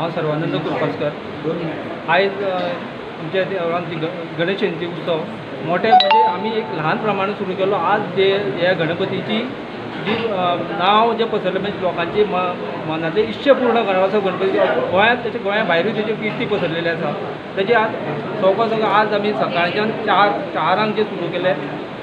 हांव सर्वानंद कुरपासकर। आयज आमच्या देवळांत गणेश जयंती उत्सव मोठे म्हणजे आमी एक ल्हान प्रमाणात सुरू केलो। आज जे ह्या गणपतीची जी नांव जे पसरलें म्हणजे लोकांची मनातले इच्छा पूर्ण करता असो गणपती गोंयांत तशें गोंया भायरूय तेजी किर्ती पसरलेली आसा। तेजे आज सगळो आज आमी सकाळच्यान चारांक जे सुरू केले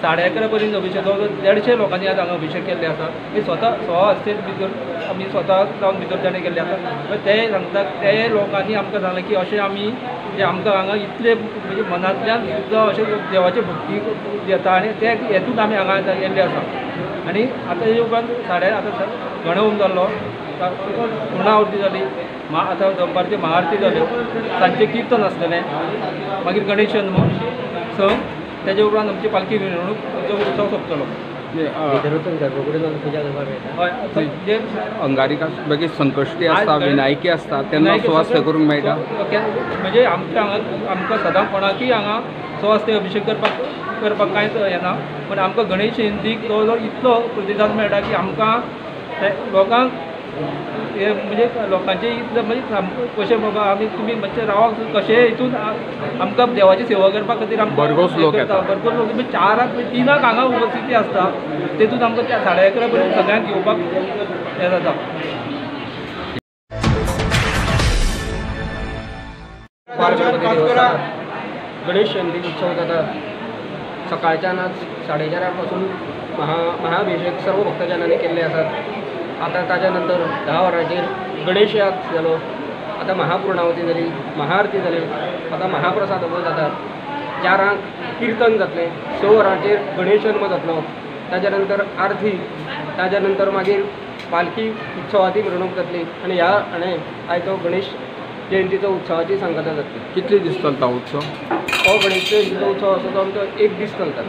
11:30 पर्यंत अभिषेक 150 लोकांनी आज हांगा अभिषेक केल्ले आसा। हे स्वता हस्ते भितर आमी स्वता जावन विसर्जन केल्ले आसा। ते सांगता ते लोकांनी आमकां सांगलें की अशें आमी जे आमकां हांगा इतले म्हणजे मनांतल्यान सुद्दां अशें देवाची भक्ती येता आनी ते हेतून आमी हांगा येल्ले आसा। आनी आतां हे उपरांत आतां गणहोम जाल्लो, पुर्णाहुती जाली, आतां दनपारची महाआरती जाल्यो, सांजचें कीर्तन आसलेलें, मागीर गणेश जल्म संक, तेजे उपरांत आमची पालखी मिरवणूक उत्सव सोंपतलो। हय जे अंगारिकाक मागीर संकश्टी आसता, विनायकी आसता, तेन्ना सुवास्य करूंक मेळटा। म्हणजे आमच्या हांगा आमकां सदां कोणाकीय हांगा सुवास्य अभिषेक करपाक कांयच येना, पूण आमकां गणेश जयंतीक जवळ जवळ इतलो प्रतिसाद मेळटा की आमकां लोकांक हे म्हणजे लोकांचे इतले म्हणजे कशें बाबा आमी तुमी मातशें रावाक कशें हितून आमकां देवाची सेवा करपा खातीर आमकां भरघोस लोक येता। भरघोस लोक म्हणजे 3 हांगा उपस्थिती आसता, तेतून आमकां 11:30 पर्यंत सगळ्यांक येवपाक हें जाता। गणेश जयंती उत्सव जाता सकाळच्यान आज 4:30 पासून महाअभिषेक सर्व भक्तजनांनी केल्ले आसात। आता ताच्या नंतर 10 वरांचेर गणेश याग जालो, आता महापूर्णावती जाली, महाआरती जाली, आता महाप्रसाद हो जाता। 4 कीर्तन जातलें, 6 वरांचेर गणेश जल्म जातलो, ताच्या नंतर आरती, ताच्या नंतर मागीर पालखी उत्सवाची मिरवणूक जातली आनी आयचो गणेश जयंतीचो उत्सवाची सांगता जातली। कितले दीस चलता उत्सव? हो गणेश जयंतीचो उत्सव आसा तो आमचो 1 दीस चलता।